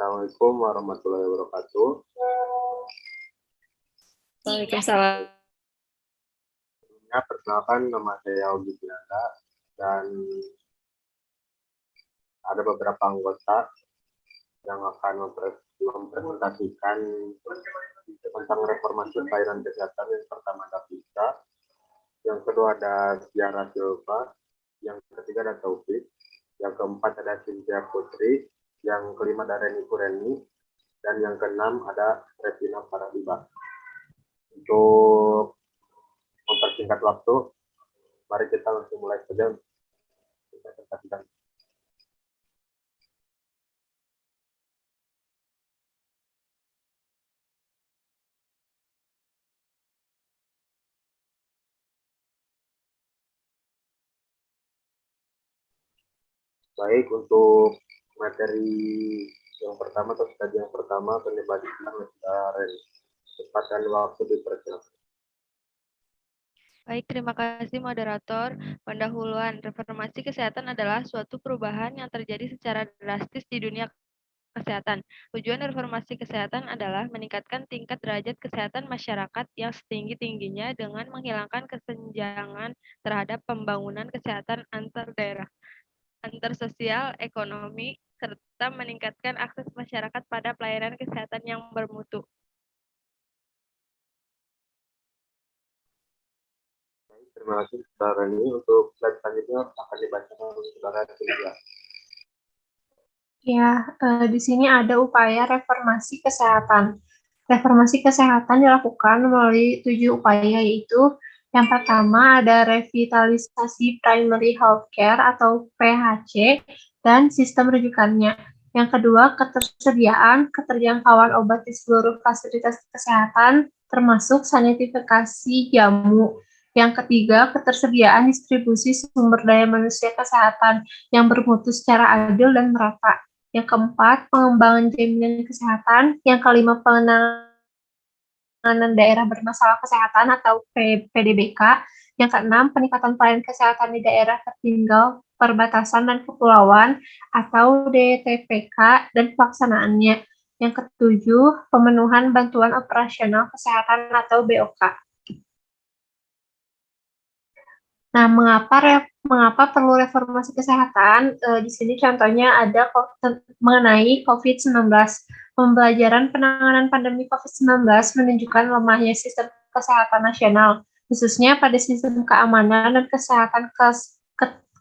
Assalamualaikum warahmatullahi wabarakatuh. Waalaikumsalam. Perkenalkan, nama saya Ogi Pinanda dan ada beberapa anggota yang akan mempresentasikan tentang reformasi pelayanan kesehatan. Yang pertama ada Vika, yang kedua ada Tiara Silva, yang ketiga ada Taufik, yang keempat ada Cynthia Putri, yang kelima ada Reni Kureni, dan yang keenam ada Revina Paradiba. Untuk mempersingkat waktu, mari kita langsung mulai saja. Baik, untuk materi yang pertama atau studi yang pertama akan dibagikan oleh Ren. Cepat dan waktu dipersilakan. Baik, terima kasih moderator. Pendahuluan, reformasi kesehatan adalah suatu perubahan yang terjadi secara drastis di dunia kesehatan. Tujuan reformasi kesehatan adalah meningkatkan tingkat derajat kesehatan masyarakat yang setinggi-tingginya dengan menghilangkan kesenjangan terhadap pembangunan kesehatan antar daerah, antar sosial, ekonomi, serta meningkatkan akses masyarakat pada pelayanan kesehatan yang bermutu. Terima kasih saudara Reni. Untuk slide selanjutnya akan dibacakan oleh saudara Cynthia. Ya, di sini ada upaya reformasi kesehatan. Reformasi kesehatan dilakukan melalui 7 upaya, yaitu yang pertama ada revitalisasi primary healthcare atau PHC dan sistem rujukannya. Yang kedua, ketersediaan keterjangkauan obat di seluruh fasilitas kesehatan, termasuk sanitifikasi jamu. Yang ketiga, ketersediaan distribusi sumber daya manusia kesehatan yang bermutu secara adil dan merata. Yang keempat, pengembangan jaminan kesehatan. Yang kelima, penanganan daerah bermasalah kesehatan atau PDBK. Yang keenam, peningkatan pelayanan kesehatan di daerah tertinggal, perbatasan, dan kepulauan atau DTPK dan pelaksanaannya. Yang ketujuh, pemenuhan bantuan operasional kesehatan atau BOK. Nah, mengapa perlu reformasi kesehatan? Di sini contohnya ada mengenai COVID-19. Pembelajaran penanganan pandemi COVID-19 menunjukkan lemahnya sistem kesehatan nasional, khususnya pada sistem keamanan dan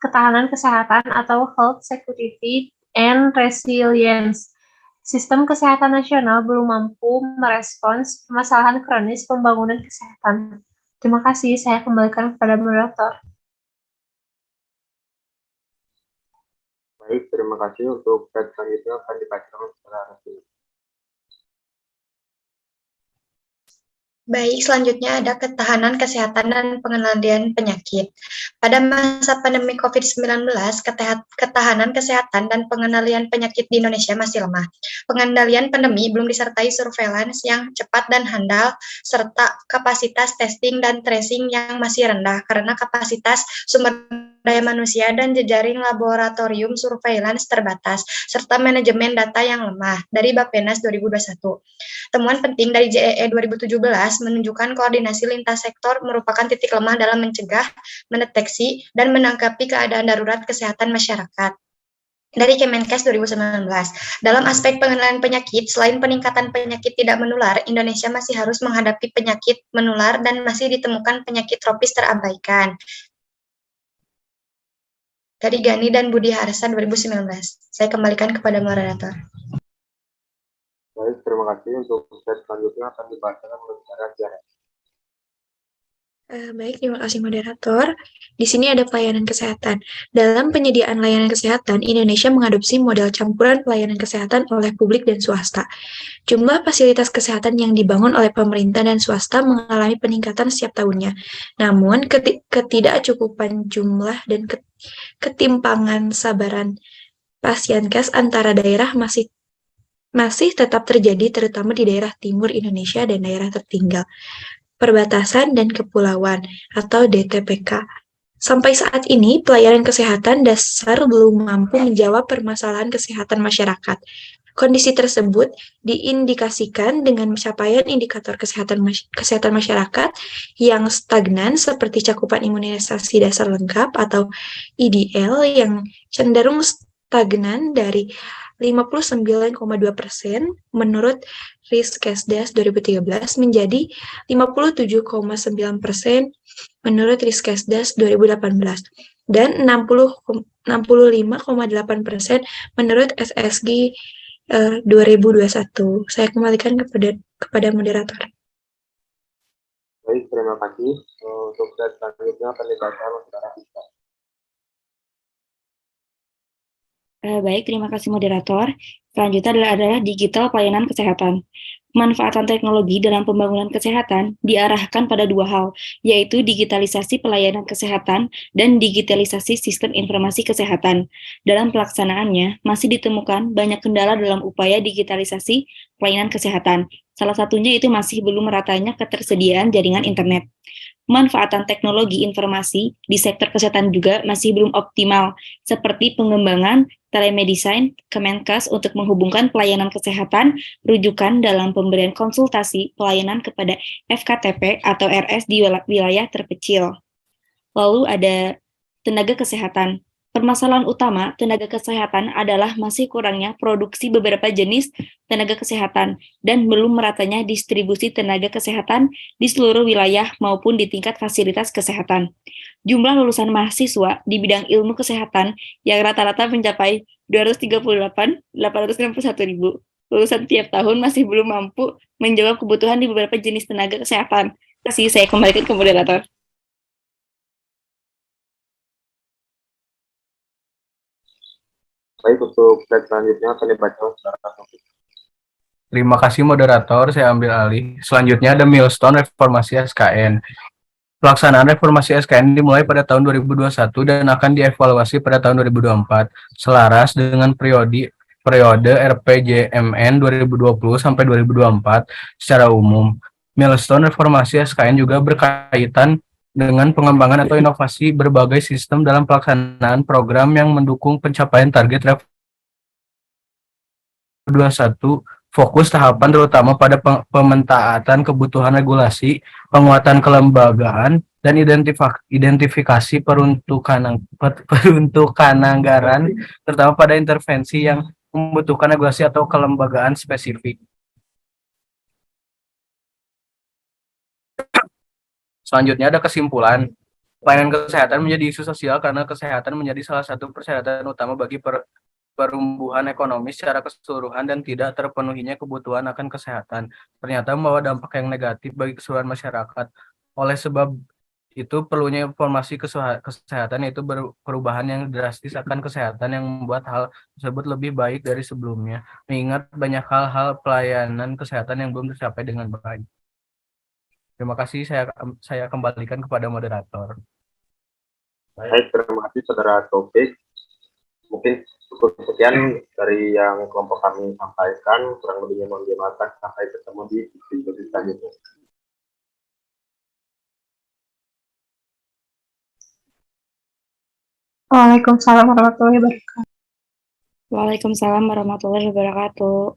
ketahanan kesehatan atau health security and resilience. Sistem kesehatan nasional belum mampu merespons permasalahan kronis pembangunan kesehatan. Terima kasih, saya kembalikan kepada moderator. Baik, terima kasih. Untuk slide selanjutnya akan dibacakan oleh saudara Revina. Baik, selanjutnya ada ketahanan kesehatan dan pengendalian penyakit. Pada masa pandemi COVID-19, ketahanan kesehatan dan pengendalian penyakit di Indonesia masih lemah. Pengendalian pandemi belum disertai surveillance yang cepat dan handal, serta kapasitas testing dan tracing yang masih rendah karena kapasitas sumber daya manusia dan jejaring laboratorium surveillance terbatas, serta manajemen data yang lemah dari Bappenas 2021. Temuan penting dari JEE 2017 menunjukkan koordinasi lintas sektor merupakan titik lemah dalam mencegah, mendeteksi, dan menanggapi keadaan darurat kesehatan masyarakat. Dari Kemenkes 2019, dalam aspek pengendalian penyakit, selain peningkatan penyakit tidak menular, Indonesia masih harus menghadapi penyakit menular dan masih ditemukan penyakit tropis terabaikan. Dari Gani dan Budi Harsa 2019. Saya kembalikan kepada moderator. Baik, terima kasih. Untuk slide selanjutnya akan dibacakan oleh saudara Tiara. Baik, terima kasih moderator. Di sini ada pelayanan kesehatan. Dalam penyediaan layanan kesehatan, Indonesia mengadopsi model campuran pelayanan kesehatan oleh publik dan swasta. Jumlah fasilitas kesehatan yang dibangun oleh pemerintah dan swasta mengalami peningkatan setiap tahunnya. Namun, ketidakcukupan jumlah dan ketimpangan sabaran pasienkes antara daerah masih tetap terjadi, terutama di daerah timur Indonesia dan daerah tertinggal, perbatasan dan kepulauan atau DTPK. Sampai saat ini, pelayanan kesehatan dasar belum mampu menjawab permasalahan kesehatan masyarakat. Kondisi tersebut diindikasikan dengan capaian indikator kesehatan masyarakat yang stagnan seperti cakupan imunisasi dasar lengkap atau IDL yang cenderung stagnan dari 59,2% menurut Riskesdas 2013 menjadi 57,9% menurut Riskesdas 2018 dan 65,8% menurut SSG 2021. Saya kembalikan kepada moderator. Baik, terima kasih. Untuk slide selanjutnya akan dibaca oleh saudara Isa. Baik, terima kasih moderator. Selanjutnya adalah digital pelayanan kesehatan. Pemanfaatan teknologi dalam pembangunan kesehatan diarahkan pada dua hal, yaitu digitalisasi pelayanan kesehatan dan digitalisasi sistem informasi kesehatan. Dalam pelaksanaannya, masih ditemukan banyak kendala dalam upaya digitalisasi pelayanan kesehatan. Salah satunya itu masih belum meratanya ketersediaan jaringan internet. Pemanfaatan teknologi informasi di sektor kesehatan juga masih belum optimal, seperti pengembangan telemedicine Kemenkes untuk menghubungkan pelayanan kesehatan rujukan dalam pemberian konsultasi pelayanan kepada FKTP atau RS di wilayah terpencil. Lalu ada tenaga kesehatan. Permasalahan utama tenaga kesehatan adalah masih kurangnya produksi beberapa jenis tenaga kesehatan dan belum meratanya distribusi tenaga kesehatan di seluruh wilayah maupun di tingkat fasilitas kesehatan. Jumlah lulusan mahasiswa di bidang ilmu kesehatan yang rata-rata mencapai 238.861 ribu. Lulusan tiap tahun masih belum mampu menjawab kebutuhan di beberapa jenis tenaga kesehatan. Terima kasih, saya kembalikan ke moderator. Baik, untuk slide selanjutnya akan dibaca oleh saudara Taufik. Terima kasih moderator, saya ambil alih. Selanjutnya ada milestone reformasi SKN. Pelaksanaan reformasi SKN dimulai pada tahun 2021 dan akan dievaluasi pada tahun 2024, selaras dengan periode RPJMN 2020 sampai 2024 secara umum. Milestone reformasi SKN juga berkaitan dengan pengembangan atau inovasi berbagai sistem dalam pelaksanaan program yang mendukung pencapaian target 21. Fokus tahapan terutama pada pementaatan kebutuhan regulasi, penguatan kelembagaan, dan identifikasi peruntukan anggaran, terutama pada intervensi yang membutuhkan regulasi atau kelembagaan spesifik. Selanjutnya ada kesimpulan. Pelayanan kesehatan menjadi isu sosial karena kesehatan menjadi salah satu persyaratan utama bagi pertumbuhan ekonomi secara keseluruhan dan tidak terpenuhinya kebutuhan akan kesehatan ternyata membawa dampak yang negatif bagi keseluruhan masyarakat. Oleh sebab itu perlunya informasi kesehatan, yaitu perubahan yang drastis akan kesehatan yang membuat hal tersebut lebih baik dari sebelumnya, mengingat banyak hal-hal pelayanan kesehatan yang belum tercapai dengan baik. Terima kasih, saya kembalikan kepada moderator. Baik, terima kasih saudara Taufik. Mungkin cukup sekian dari yang kelompok kami sampaikan, kurang lebihnya mohon dimaafkan, sampai ketemu di diskusi selanjutnya. Waalaikumsalam warahmatullahi wabarakatuh. Waalaikumsalam warahmatullahi wabarakatuh.